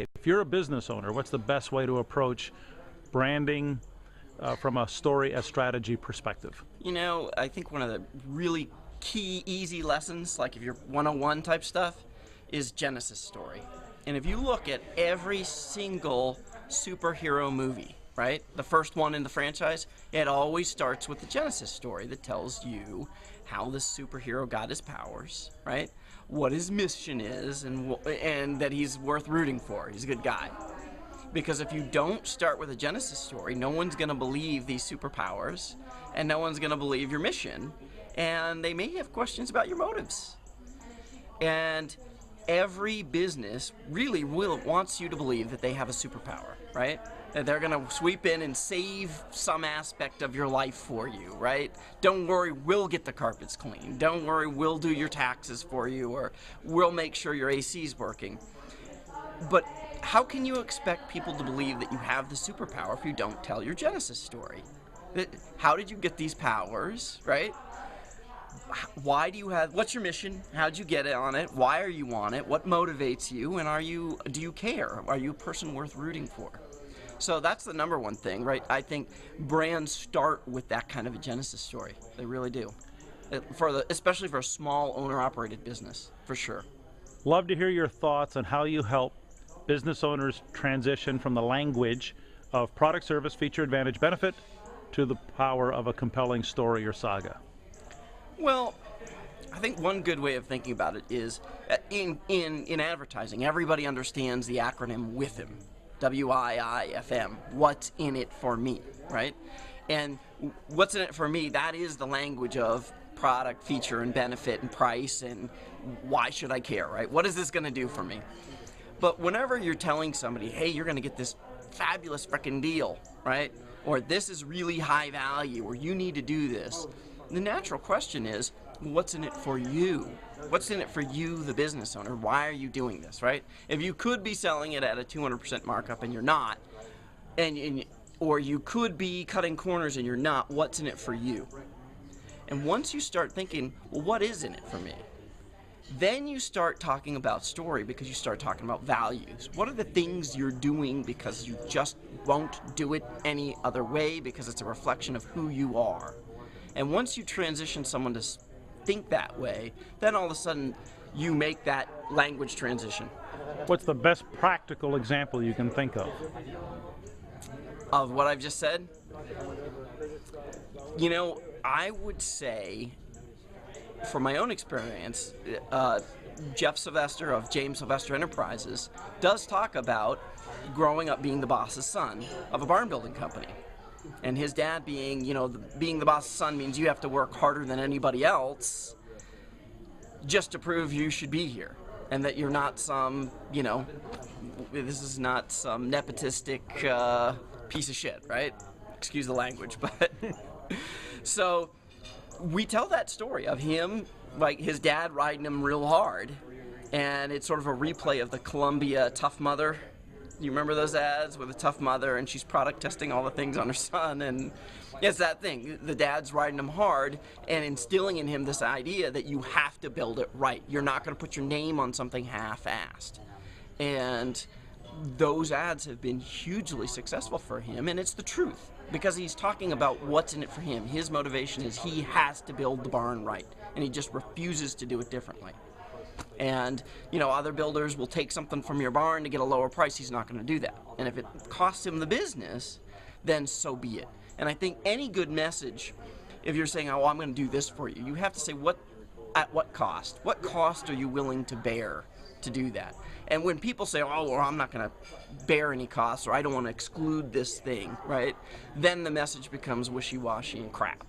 If you're a business owner, what's the best way to approach branding from a story as strategy perspective? You know, I think one of the really key, easy lessons, like if you're 101 type stuff, is Genesis story. And if you look at every single superhero movie, right, the first one in the franchise, it always starts with the Genesis story that tells you how the superhero got his powers, right, what his mission is, and that he's worth rooting for. He's a good guy. Because if you don't start with a Genesis story, no one's going to believe these superpowers, and no one's going to believe your mission, and they may have questions about your motives. And every business really wants you to believe that they have a superpower, right? That they're going to sweep in and save some aspect of your life for you, right? Don't worry, we'll get the carpets clean. Don't worry, we'll do your taxes for you, or we'll make sure your AC's working. But how can you expect people to believe that you have the superpower if you don't tell your Genesis story? How did you get these powers, right? Why do you have, what's your mission? How'd you get it on it? Why are you on it? What motivates you? And do you care? Are you a person worth rooting for? So that's the number one thing, right? I think brands start with that kind of a Genesis story. They really do. Especially for a small owner-operated business, for sure. Love to hear your thoughts on how you help business owners transition from the language of product, service, feature, advantage, benefit to the power of a compelling story or saga. Well, I think one good way of thinking about it is in advertising, everybody understands the acronym WIFM, W-I-I-F-M, what's in it for me, right? And what's in it for me, that is the language of product, feature, and benefit, and price, and why should I care, right? What is this going to do for me? But whenever you're telling somebody, hey, you're going to get this fabulous frickin' deal, right? Or this is really high value, or you need to do this, the natural question is, what's in it for you? What's in it for you, the business owner? Why are you doing this, right? If you could be selling it at a 200% markup and you're not, or you could be cutting corners and you're not, what's in it for you? And once you start thinking, well, what is in it for me? Then you start talking about story, because you start talking about values. What are the things you're doing because you just won't do it any other way, because it's a reflection of who you are? And once you transition someone to think that way, then all of a sudden you make that language transition. What's the best practical example you can think of? Of what I've just said? You know, I would say, from my own experience, Jeff Sylvester of James Sylvester Enterprises does talk about growing up being the boss's son of a barn building company. And his dad being, being the boss's son means you have to work harder than anybody else just to prove you should be here. And that you're not some, this is not some nepotistic piece of shit, right? Excuse the language, but... So we tell that story of him, like his dad riding him real hard, and it's sort of a replay of the Columbia Tough Mother. You remember those ads with a tough mother, and she's product testing all the things on her son, and it's that thing. The dad's riding him hard and instilling in him this idea that you have to build it right. You're not going to put your name on something half-assed. And those ads have been hugely successful for him, and it's the truth, because he's talking about what's in it for him. His motivation is he has to build the barn right, and he just refuses to do it differently. And, other builders will take something from your barn to get a lower price. He's not going to do that. And if it costs him the business, then so be it. And I think any good message, if you're saying, oh, I'm going to do this for you, you have to say, at what cost? What cost are you willing to bear to do that? And when people say, oh, well, I'm not going to bear any costs, or I don't want to exclude this thing, right? Then the message becomes wishy-washy and crap.